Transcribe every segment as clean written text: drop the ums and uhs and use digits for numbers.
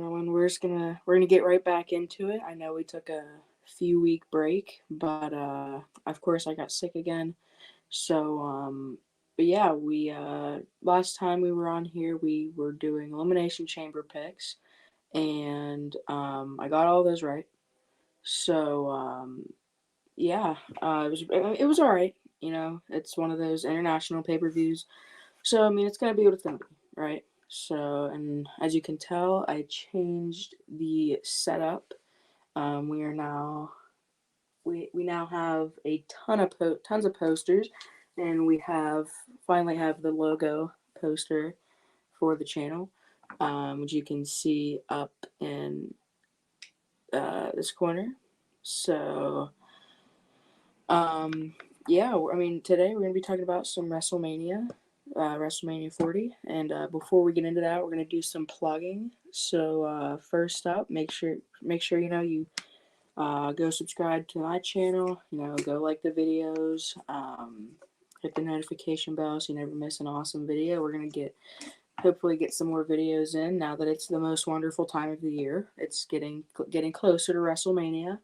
gentlemen. We're gonna get right back into it. I know we took a few week break, but of course I got sick again. So but yeah, we last time we were on here we were doing elimination chamber picks, and I got all those right. So yeah, it was all right. You know, it's one of those international pay-per-views. So I mean, it's gonna be what it's gonna be, right? So, and as you can tell, I changed the setup. We are now we now have a tons of posters, and we have finally have the logo poster for the channel, which you can see up in this corner. So, yeah, I mean, today we're gonna be talking about some WrestleMania, WrestleMania 40, and before we get into that, we're gonna do some plugging. So first up, make sure you know you go subscribe to my channel. You know, go like the videos, hit the notification bell so you never miss an awesome video. We're gonna hopefully get some more videos in now that it's the most wonderful time of the year. It's getting closer to WrestleMania.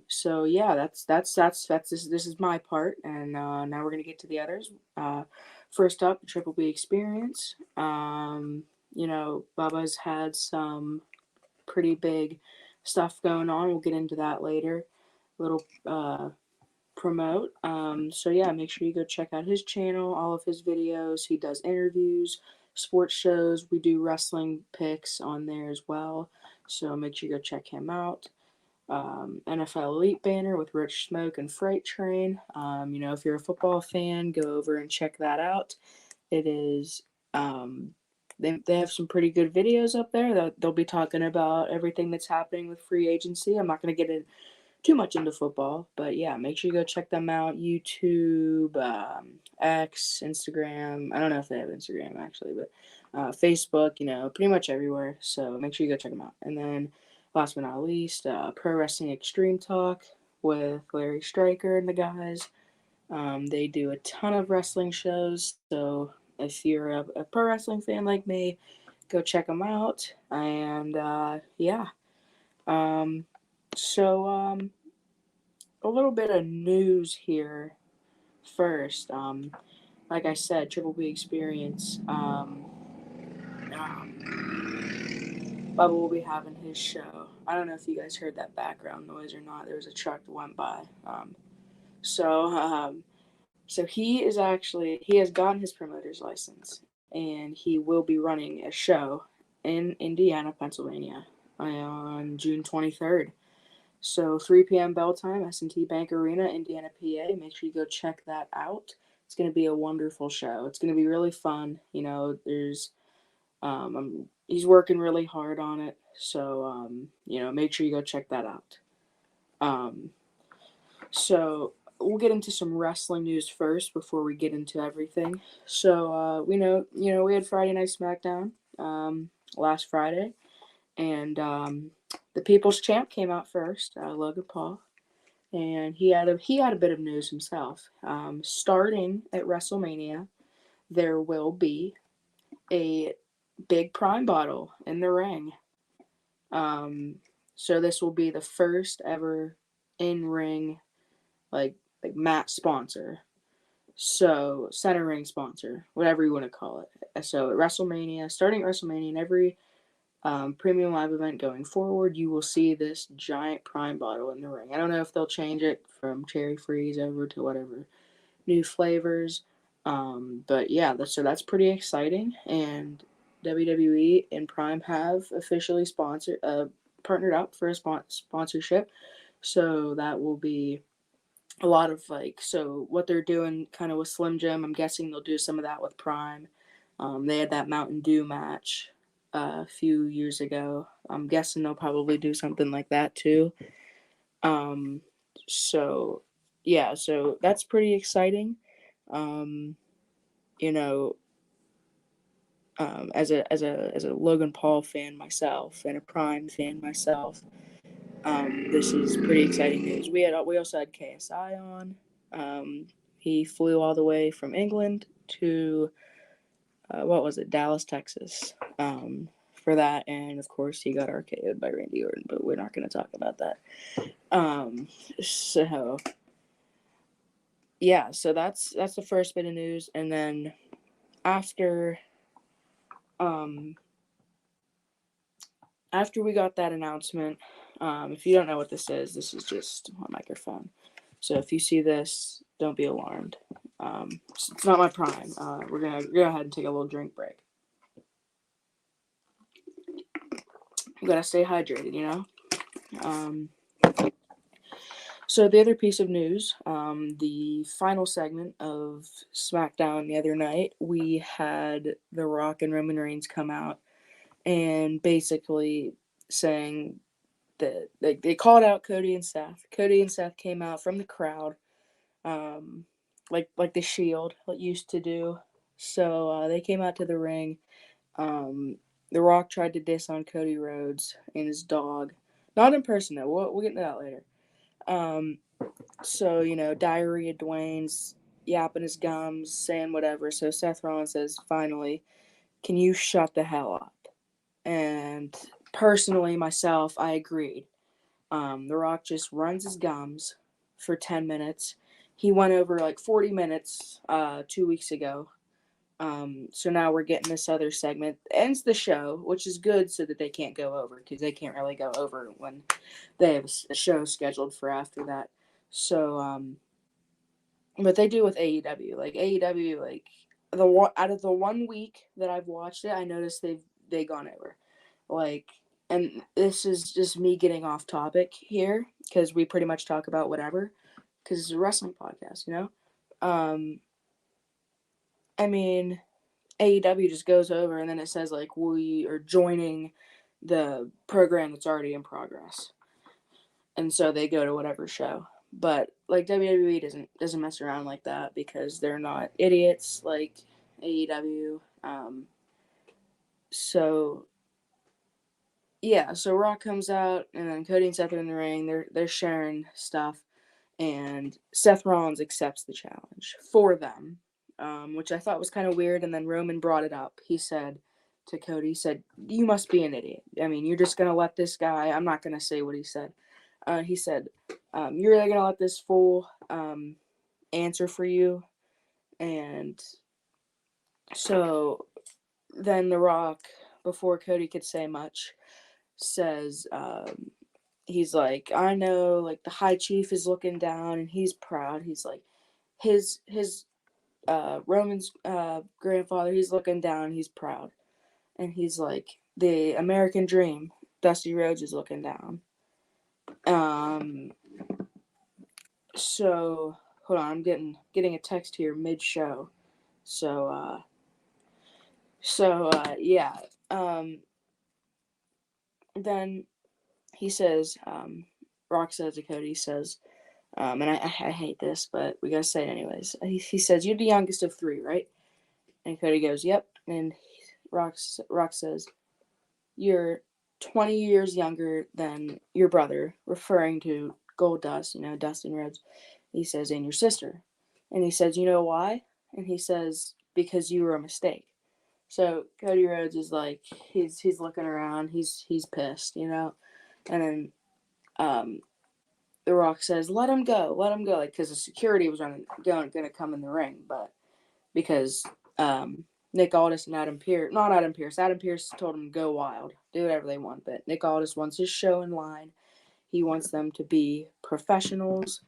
So yeah, this is my part, and now we're gonna get to the others. First up, the Triple B experience. You know, Bubba's had some pretty big stuff going on. We'll get into that later. Little promote. So yeah, make sure you go check out his channel, all of his videos. He does interviews, sports shows. We do wrestling picks on there as well. So make sure you go check him out. NFL Elite banner with Rich Smoke and Freight Train. You know, if you're a football fan, go over and check that out. It is, they have some pretty good videos up there. They'll be talking about everything that's happening with free agency. I'm not going to get too much into football, but yeah, make sure you go check them out. YouTube, X, Instagram. I don't know if they have Instagram actually, but Facebook, you know, pretty much everywhere. So make sure you go check them out. And then last but not least, Pro Wrestling Extreme Talk with Larry Stryker and the guys. They do a ton of wrestling shows, so if you're a pro wrestling fan like me, go check them out. And yeah, um, so a little bit of news here first. Like I said, Triple B Experience. Bubba will be having his show. I don't know if you guys heard that background noise or not. There was a truck that went by. So, so he has gotten his promoter's license, and he will be running a show in Indiana, Pennsylvania, on June 23rd. So 3 p.m. bell time, S&T Bank Arena, Indiana, PA. Make sure you go check that out. It's going to be a wonderful show. It's going to be really fun. You know, he's working really hard on it. So, you know, make sure you go check that out. Um, so we'll get into some wrestling news first before we get into everything. So, we had Friday Night SmackDown last Friday, and the People's Champ came out first, Logan Paul, and he had a bit of news himself. Starting at WrestleMania, there will be a big Prime bottle in the ring. Um, so this will be the first ever in ring like mat sponsor. So center ring sponsor, whatever you want to call it. So at WrestleMania, starting at WrestleMania, and every premium live event going forward, you will see this giant Prime bottle in the ring. I don't know if they'll change it from cherry freeze over to whatever new flavors. But yeah, that's pretty exciting. And WWE and Prime have officially partnered up for a sponsorship. So that will be a lot of so what they're doing kind of with Slim Jim. I'm guessing they'll do some of that with Prime. They had that Mountain Dew match a few years ago. I'm guessing they'll probably do something like that too. Um, so yeah, so that's pretty exciting. Um, you know, as a Logan Paul fan myself and a Prime fan myself, this is pretty exciting news. We also had KSI on. He flew all the way from England to what was it, Dallas, Texas, for that, and of course he got RKO'd by Randy Orton, but we're not going to talk about that. So yeah, so that's the first bit of news, and then after we got that announcement, if you don't know what this is just my microphone. So if you see this, don't be alarmed. It's not my prime. We're gonna go ahead and take a little drink break. You gotta stay hydrated, you know. So the other piece of news, the final segment of SmackDown the other night, we had The Rock and Roman Reigns come out and basically saying that they called out Cody and Seth. Cody and Seth came out from the crowd, like the Shield used to do. So they came out to the ring. The Rock tried to diss on Cody Rhodes and his dog. Not in person though. We'll get into that later. So, you know, Diarrhea Dwayne's yapping his gums, saying whatever. So Seth Rollins says, finally, can you shut the hell up? And personally, myself, I agreed. The Rock just runs his gums for 10 minutes. He went over like 40 minutes 2 weeks ago. So now we're getting this other segment. Ends the show, which is good so that they can't go over, because they can't really go over when they have a show scheduled for after that. So, but they do with AEW. Like AEW, like out of the 1 week that I've watched it, I noticed they gone over. Like, and this is just me getting off topic here because we pretty much talk about whatever because it's a wrestling podcast, you know. I mean, AEW just goes over and then it says like we are joining the program that's already in progress, and so they go to whatever show. But like WWE doesn't mess around like that because they're not idiots like AEW. So yeah, so Rock comes out and then Cody and Seth are in the ring. They're sharing stuff, and Seth Rollins accepts the challenge for them, which I thought was kind of weird. And then Roman brought it up. He said to Cody, he said, "You must be an idiot. I mean, you're just gonna let this guy." I'm not gonna say what he said. He said, "You're really gonna let this fool answer for you?" And so then The Rock, before Cody could say much, says, he's like, "I know, like, the High Chief is looking down and he's proud." He's like, his Roman's grandfather, he's looking down, he's proud. And he's like, the American Dream, Dusty Rhodes is looking down. So hold on, I'm getting a text here mid show. So yeah. Then he says, Rock says to Cody, he says, and I hate this, but we gotta say it anyways. He says, "You're the youngest of three, right?" And Cody goes, "Yep." And Rock says, "You're 20 years younger than your brother," referring to Goldust, you know, Dustin Rhodes. He says, "And your sister." And he says, "You know why?" And he says, "Because you were a mistake." So Cody Rhodes is like, he's looking around, he's pissed, you know. And then The Rock says, let him go," like, because the security was going to come in the ring, but because Nick Aldis and Adam Pearce told him go wild, do whatever they want, but Nick Aldis wants his show in line. He wants them to be professionals,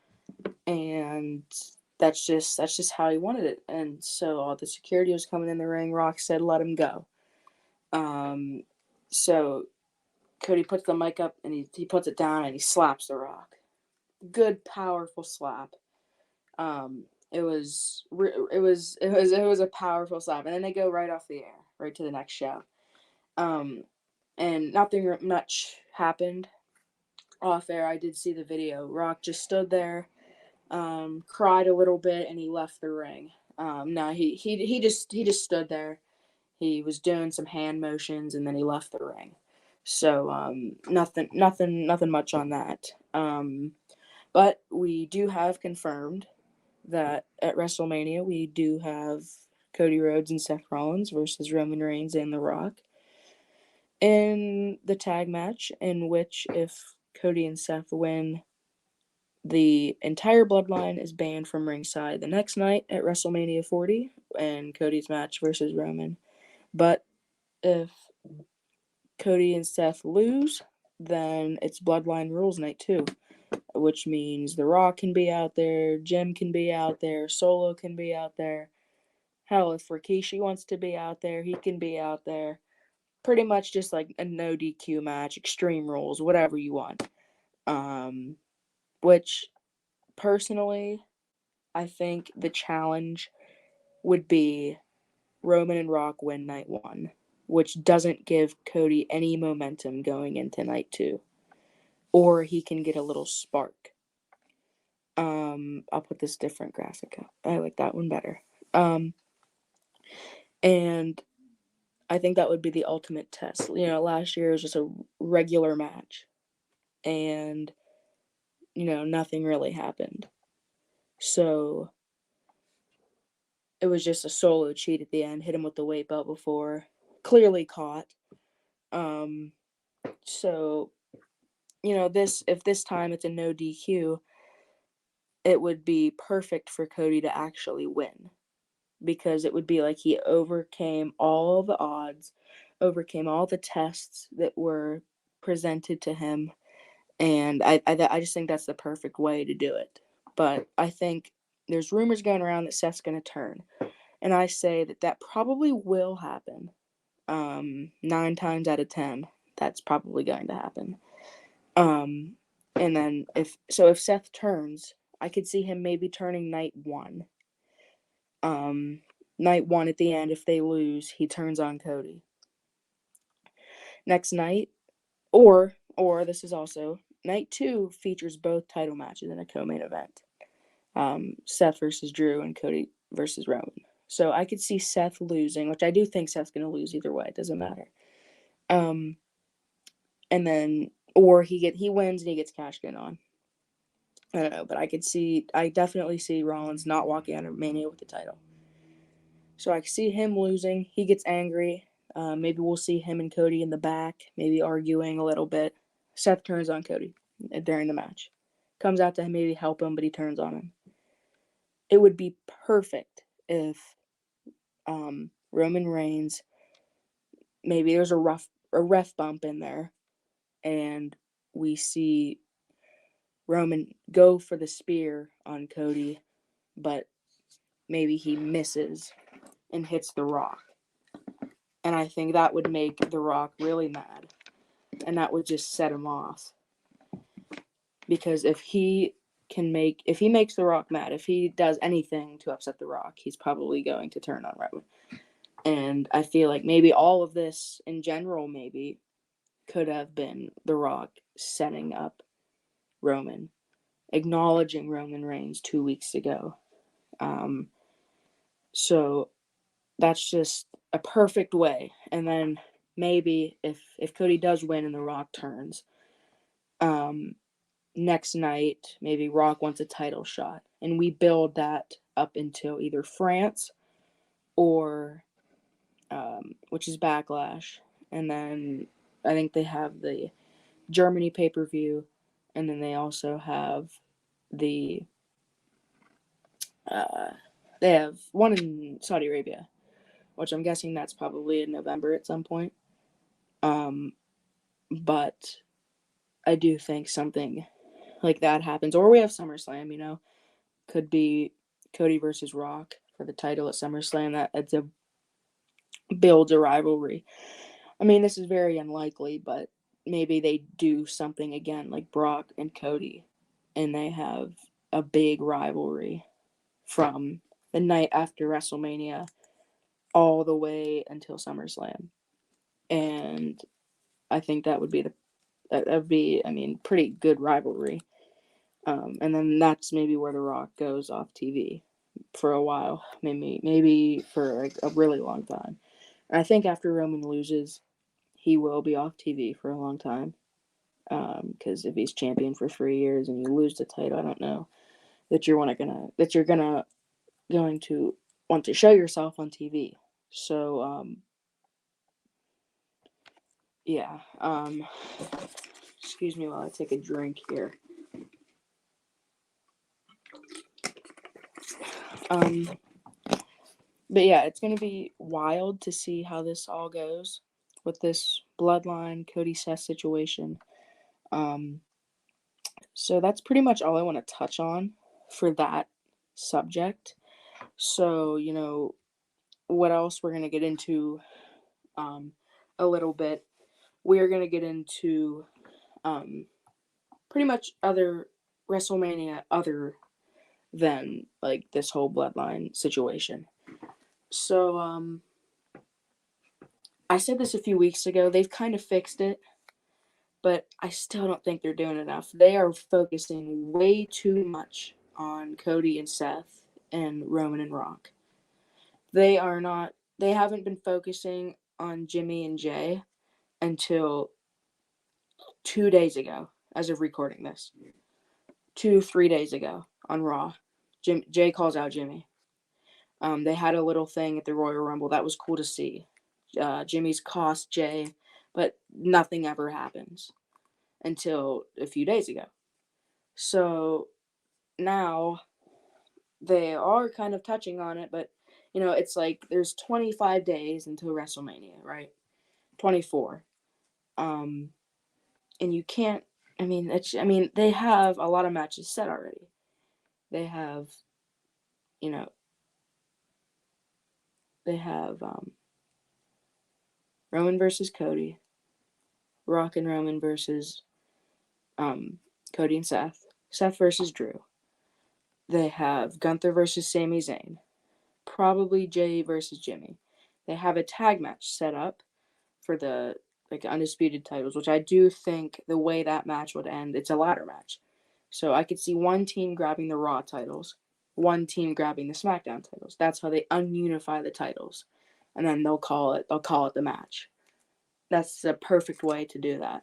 and that's just how he wanted it. And so all the security was coming in the ring. Rock said, "Let him go." So Cody puts the mic up and he puts it down and he slaps The Rock. Good, powerful slap. It was a powerful slap, and then they go right off the air, right to the next show. And nothing much happened off air. I did see the video. Rock just stood there, cried a little bit, and he left the ring. No, he just stood there. He was doing some hand motions, and then he left the ring. So nothing much on that. But we do have confirmed that at WrestleMania we do have Cody Rhodes and Seth Rollins versus Roman Reigns and The Rock. in the tag match, in which if Cody and Seth win, the entire bloodline is banned from ringside the next night at WrestleMania 40 and Cody's match versus Roman. But if Cody and Seth lose, then it's Bloodline Rules night too, which means The Rock can be out there, Jim can be out there, Solo can be out there. Hell, if Rikishi wants to be out there, he can be out there. Pretty much just like a no DQ match, Extreme Rules, whatever you want. Which personally, I think the challenge would be Roman and Rock win night 1, which doesn't give Cody any momentum going into night 2. Or he can get a little spark. I'll put this different graphic up. I like that one better. And I think that would be the ultimate test. Last year was just a regular match. And, nothing really happened. So it was just a Solo cheat at the end, hit him with the weight belt before, clearly caught. So, if this time it's a no DQ, it would be perfect for Cody to actually win. Because it would be like he overcame all the odds, overcame all the tests that were presented to him. And I just think that's the perfect way to do it. But I think there's rumors going around that Seth's going to turn. And I say that probably will happen. 9 times out of 10, that's probably going to happen. And then if Seth turns, I could see him maybe turning night 1. Night 1 at the end, if they lose, he turns on Cody. Next night, or this is also night 2 features both title matches in a co-main event. Seth versus Drew and Cody versus Roman. So I could see Seth losing, which I do think Seth's going to lose either way. It doesn't matter. And then, or he wins and he gets cashed in on. I don't know, but I definitely see Rollins not walking out of Mania with the title. So I see him losing. He gets angry. Maybe we'll see him and Cody in the back, maybe arguing a little bit. Seth turns on Cody during the match. Comes out to maybe help him, but he turns on him. It would be perfect if Roman Reigns, maybe there's a ref bump in there, and we see Roman go for the spear on Cody, but maybe he misses and hits The Rock. And I think that would make The Rock really mad. And that would just set him off. Because if he makes The Rock mad, if he does anything to upset The Rock, he's probably going to turn on Roman. And I feel like maybe all of this in general maybe could have been The Rock setting up Roman, acknowledging Roman Reigns 2 weeks ago. So that's just a perfect way. And then maybe if Cody does win and The Rock turns, next night maybe Rock wants a title shot, and we build that up until either France or which is Backlash, and then I think they have the Germany pay-per-view, and then they also have the they have one in Saudi Arabia, which I'm guessing that's probably in November at some point. But I do think something like that happens, or we have SummerSlam. Could be Cody versus Rock for the title at SummerSlam. That's builds a rivalry. I mean, this is very unlikely, but maybe they do something again like Brock and Cody, and they have a big rivalry from the night after WrestleMania all the way until SummerSlam. And I think that would be pretty good rivalry. And then that's maybe where The Rock goes off TV for a while, maybe for a really long time. And I think after Roman loses, he will be off TV for a long time. Because if he's champion for 3 years and you lose the title, I don't know that you're going to want to show yourself on TV. So yeah. Excuse me while I take a drink here. But yeah, it's gonna be wild to see how this all goes with this bloodline Cody Seth situation. Um, so that's pretty much all I want to touch on for that subject. So what else we're gonna get into a little bit. We are gonna get into pretty much other WrestleMania other than like this whole bloodline situation. So I said this a few weeks ago. They've kind of fixed it, but I still don't think they're doing enough. They are focusing way too much on Cody and Seth and Roman and Rock. They are not. They haven't been focusing on Jimmy and Jay until 2 days ago, as of recording this. 3 days ago on Raw, Jay calls out Jimmy. They had a little thing at the Royal Rumble that was cool to see. Jimmy's cost Jay, but nothing ever happens until a few days ago. So now they are kind of touching on it, but it's like there's 25 days until WrestleMania, right? 24. And you can't. They have a lot of matches set already. They have, you know, they have Roman versus Cody, Rock and Roman versus Cody and Seth, Seth versus Drew. They have Gunther versus Sami Zayn, probably Jay versus Jimmy. They have a tag match set up for the undisputed titles, which I do think the way that match would end, it's a ladder match. So I could see one team grabbing the Raw titles, one team grabbing the SmackDown titles. That's how they ununify the titles, and then they'll call it the match. That's a perfect way to do that.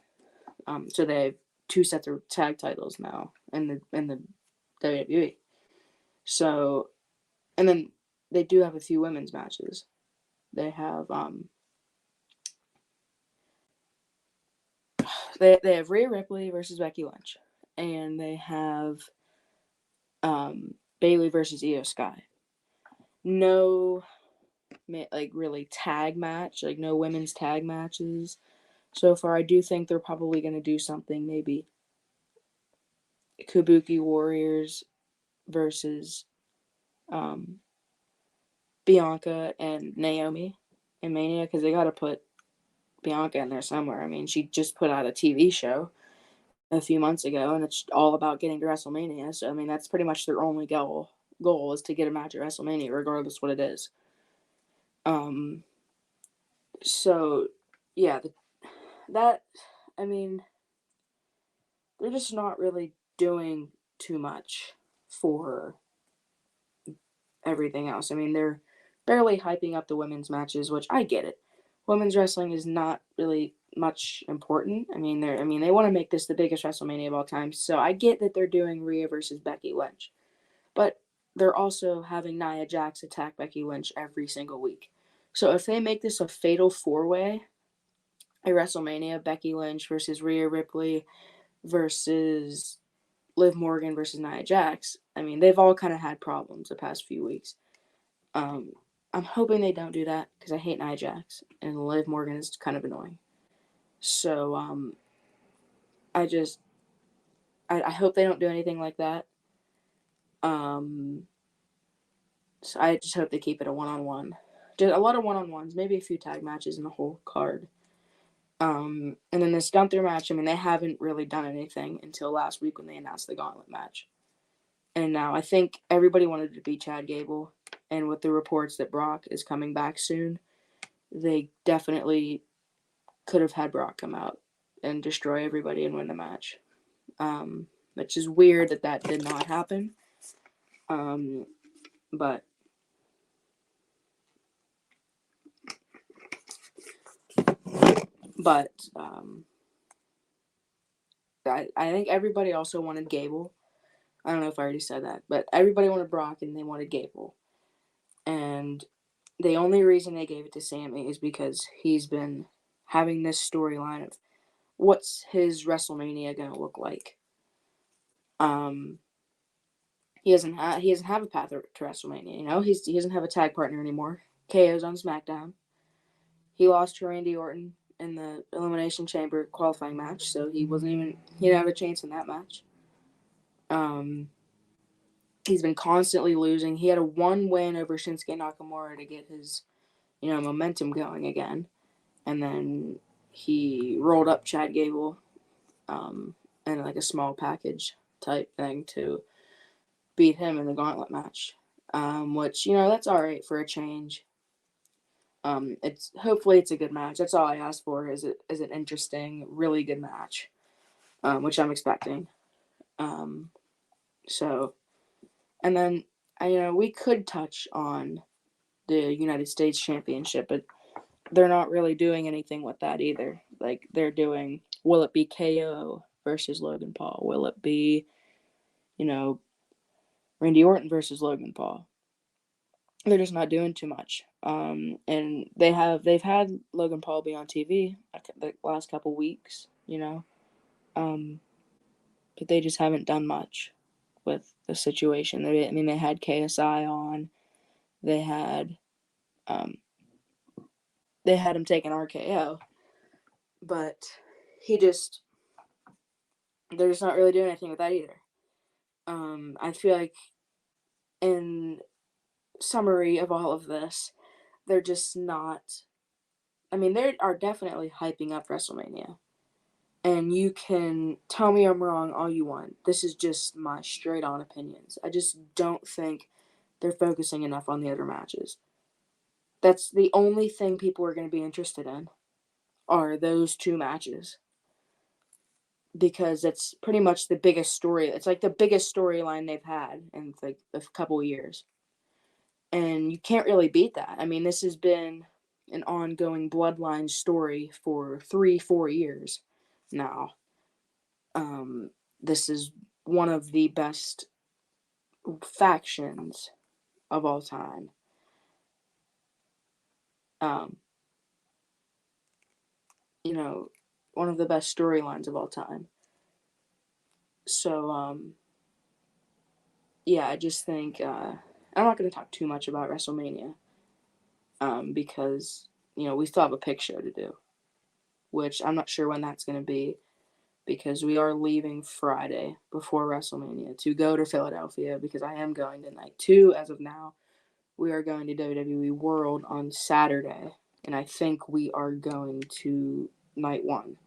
So they have two sets of tag titles now in the WWE. So, and then they do have a few women's matches. They have they have Rhea Ripley versus Becky Lynch, and they have Bayley versus Io Sky. No, really tag match, no women's tag matches so far. I do think they're probably going to do something, maybe Kabuki Warriors versus Bianca and Naomi in Mania, because they got to put Bianca in there somewhere. I mean, she just put out a TV show a few months ago, and it's all about getting to WrestleMania. So, I mean, that's pretty much their only goal is to get a match at WrestleMania, regardless what it is. So, yeah, I mean, they're just not really doing too much for everything else. I mean, they're barely hyping up the women's matches, which I get it. Women's wrestling is not really much important. I mean, they want to make this the biggest WrestleMania of all time. So I get that they're doing Rhea versus Becky Lynch, but they're also having Nia Jax attack Becky Lynch every single week. So if they make this a fatal four-way at WrestleMania, Becky Lynch versus Rhea Ripley versus Liv Morgan versus Nia Jax, I mean, they've all kind of had problems the past few weeks. I'm hoping they don't do that, because I hate Nia Jax, and Liv Morgan is kind of annoying. So, I hope they don't do anything like that. So I just hope they keep it a one-on-one. Just a lot of one-on-ones, maybe a few tag matches in the whole card. And then this Gunther match, I mean, they haven't really done anything until last week when they announced the Gauntlet match. And now I think everybody wanted to beat Chad Gable, and with the reports that Brock is coming back soon, they definitely could have had Brock come out and destroy everybody and win the match. Which is weird that did not happen. But I think everybody also wanted Gable. I don't know if I already said that, but everybody wanted Brock and they wanted Gable. And the only reason they gave it to Sammy is because he's been having this storyline of what's his WrestleMania gonna look like. He doesn't have a path to WrestleMania. You know, he doesn't have a tag partner anymore. KO's on SmackDown. He lost to Randy Orton in the Elimination Chamber qualifying match, so he didn't have a chance in that match. He's been constantly losing. He had a one win over Shinsuke Nakamura to get his, momentum going again, and then he rolled up Chad Gable, in like a small package type thing to beat him in the gauntlet match, which that's all right for a change. It's hopefully it's a good match. That's all I ask for is an interesting, really good match, which I'm expecting. So, and then we could touch on the United States Championship, but they're not really doing anything with that either. Like they're doing, will it be KO versus Logan Paul? Will it be, Randy Orton versus Logan Paul? They're just not doing too much. And they've had Logan Paul be on TV the last couple weeks, but they just haven't done much with the situation. They had KSI on, they had him take an RKO, but they're just not really doing anything with that either. I feel like in summary of all of this, they're just not. They are definitely hyping up WrestleMania. And you can tell me I'm wrong all you want. This is just my straight on opinions. I just don't think they're focusing enough on the other matches. That's the only thing people are going to be interested in are those two matches. Because it's pretty much the biggest story. It's like the biggest storyline they've had in like a couple of years. And you can't really beat that. This has been an ongoing bloodline story for 3-4 years now. This is one of the best factions of all time. One of the best storylines of all time. So, yeah, I just think I'm not going to talk too much about WrestleMania because, we still have a pick show to do, which I'm not sure when that's going to be because we are leaving Friday before WrestleMania to go to Philadelphia because I am going to night 2 as of now. We are going to WWE World on Saturday, and I think we are going to night 1.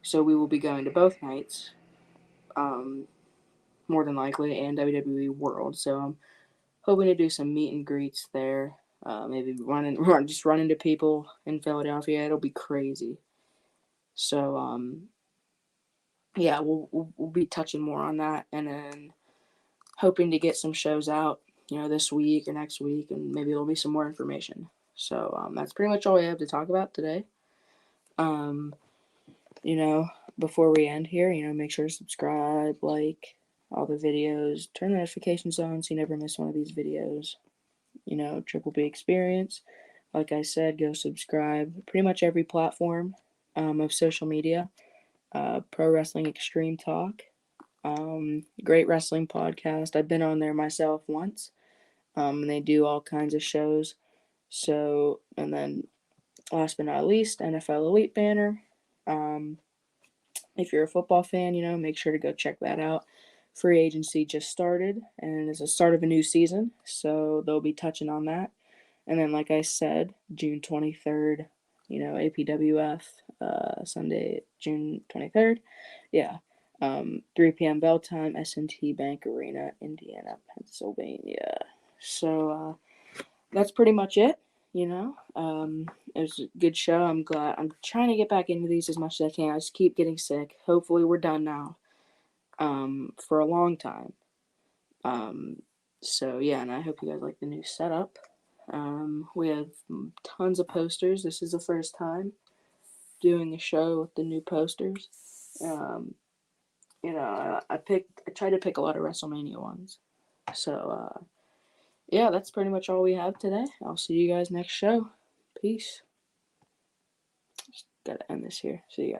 So we will be going to both nights, more than likely, and WWE World. So I'm hoping to do some meet and greets there. Maybe run into people in Philadelphia. It'll be crazy. So yeah, we'll be touching more on that, and then hoping to get some shows out, this week or next week, and maybe there'll be some more information. So that's pretty much all we have to talk about today. Before we end here, make sure to subscribe, like all the videos, turn the notifications on so you never miss one of these videos. Triple B Experience. Like I said, go subscribe. Pretty much every platform of social media. Pro Wrestling Extreme Talk. Great wrestling podcast. I've been on there myself once. And they do all kinds of shows. So, and then last but not least, NFL Elite Banner. If you're a football fan, make sure to go check that out. Free agency just started, and it's the start of a new season, so they'll be touching on that. And then, like I said, June 23rd, APWF, Sunday, June 23rd. Yeah. 3 p.m. bell time, S&T Bank Arena, Indiana, Pennsylvania. So that's pretty much it. It was a good show. I'm glad. I'm trying to get back into these as much as I can. I just keep getting sick. Hopefully we're done now. For a long time. So yeah, and I hope you guys like the new setup. We have tons of posters. This is the first time doing a show with the new posters. I tried to pick a lot of WrestleMania ones. So yeah, that's pretty much all we have today. I'll see you guys next show. Peace. gotta end this here. See ya.